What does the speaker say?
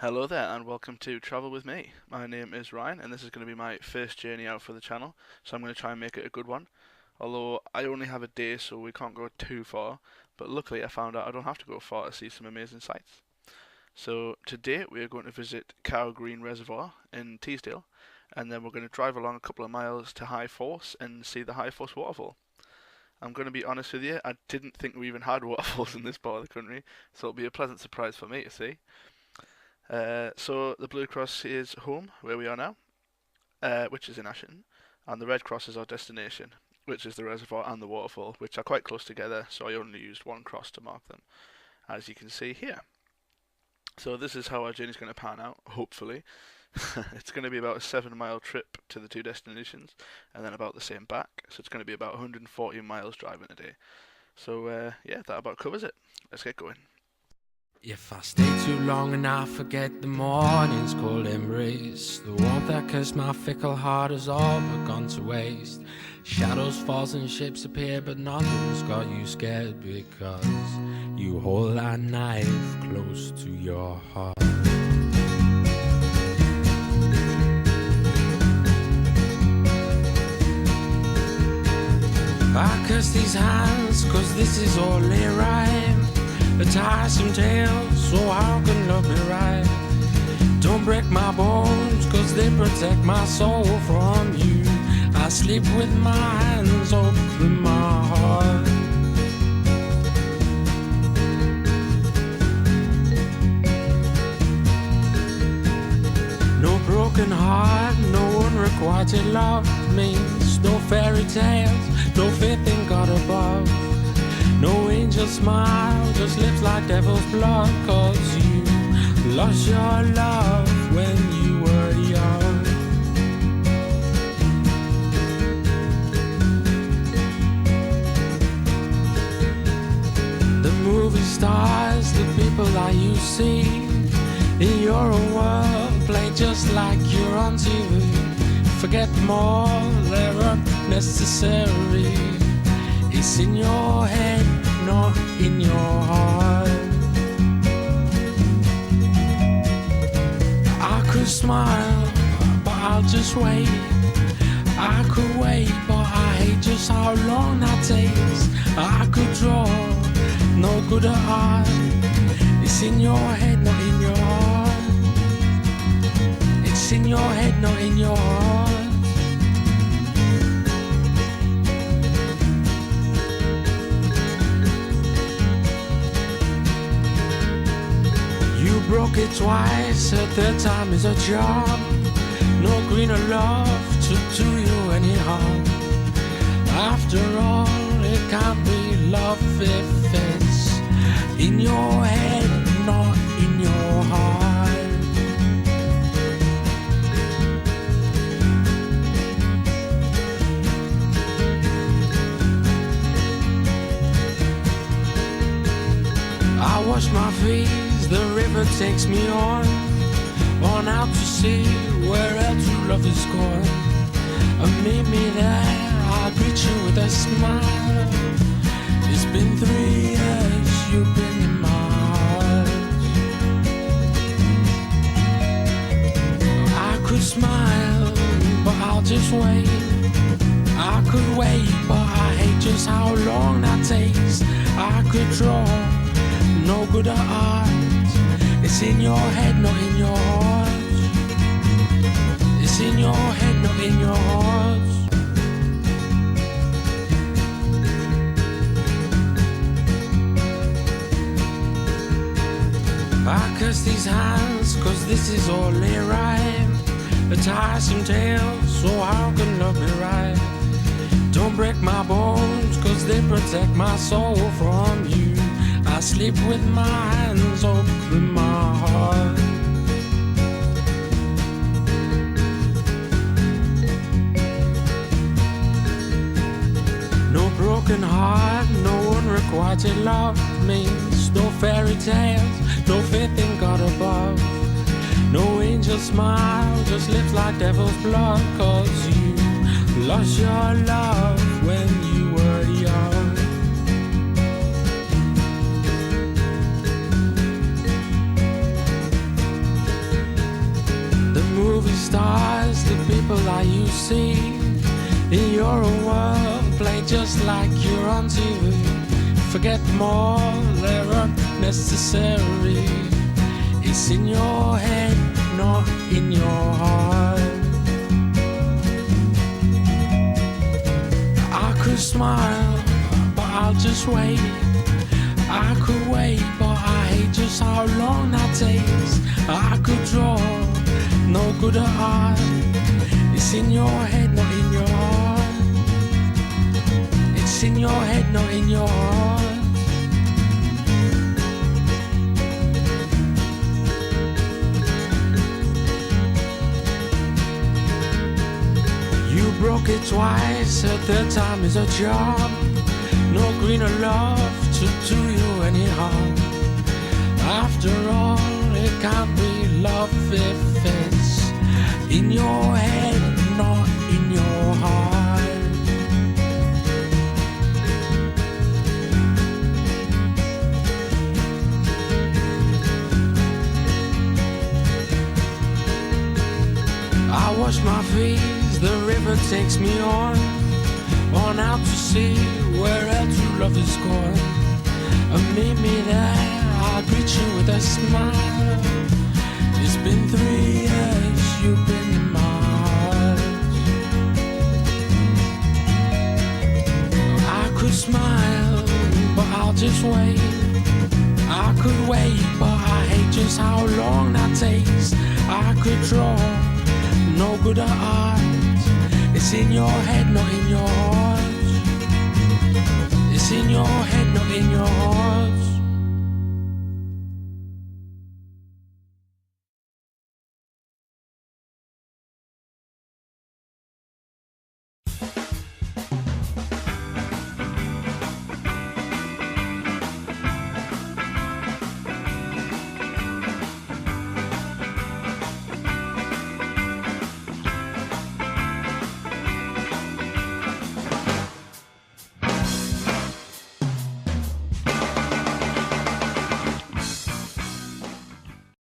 Hello there and welcome to Travel with me. My name is Ryan and this is going to be my first journey out for the channel, so I'm going to try and make it a good one. Although I only have a day so we can't go too far, but luckily I found out I don't have to go far to see some amazing sights. So today we are going to visit Cow Green Reservoir in Teesdale, and then we're going to drive along a couple of miles to High Force and see the High Force Waterfall. I'm going to be honest with you, I didn't think we even had waterfalls in this part of the country, so it'll be a pleasant surprise for me to see. So the blue cross is home, where we are now, which is in Ashton, and the red cross is our destination, which is the reservoir and the waterfall, which are quite close together, so I only used one cross to mark them, as you can see here. So this is how our journey is going to pan out, hopefully. It's going to be about a 7-mile trip to the two destinations, and then about the same back, so it's going to be about 140 miles driving a day. So yeah, that about covers it. Let's get going. If I stay too long and I forget the morning's cold embrace, the warmth that kissed my fickle heart has all but gone to waste. Shadows falls and shapes appear, but nothing's got you scared, because you hold that knife close to your heart. I curse these hands, cause this is all they rhyme. A tiresome tale, so how can love be right? Don't break my bones, cause they protect my soul from you. I sleep with my hands open my heart. No broken heart, no one required to love means no fairy tales, no faith in God above. No angel smile, just lips like devil's blood, cause you lost your love when you were young. The movie stars, the people that you see in your own world play just like you're on TV. Forget them all, they're unnecessary. It's in your head, not in your heart. I could smile, but I'll just wait. I could wait, but I hate just how long that takes. I could draw, no good at art. It's in your head, not in your heart. It's in your head, not in your heart. You broke it twice, a third time is a job. No greener love to do you any harm. After all, it can't be love if it's in your head, not in your heart. I wash my feet, the river takes me on out to sea, where our true love is gone. And meet me there, I'll greet you with a smile. It's been 3 years, you've been in my heart. I could smile, but I'll just wait. I could wait, but I hate just how long that takes. I could draw, no good at art. It's in your head, not in your heart. It's in your head, not in your heart. I curse these hands, cause this is all they rhyme. A tiresome tale, so how can love be right? Don't break my bones, cause they protect my soul from you. I sleep with my hands open my heart. No broken heart, no one required to love means no fairy tales, no faith in God above. No angel smile, just lips like devil's blood, cause you lost your love when you were young. why you see in your world play just like you're on TV. Forget more, they're unnecessary. It's in your head, not in your heart. I could smile, but I'll just wait. I could wait, but I hate just how long that takes. I could draw, no good at art. It's in your head, not in your heart. It's in your head, not in your heart. You broke it twice, a third time is a charm. No greener love to do you any harm. After all, it can't be love if it's in your head, not in your heart. I wash my face, the river takes me on out to sea, where our true love is gone. And meet me there, I'll greet you with a smile. It's been 3 years, you've been in my heart. I could smile, but I'll just wait. I could wait, but I hate just how long that takes. I could draw, no good at art. It's in your head, not in your heart. It's in your head, not in your heart.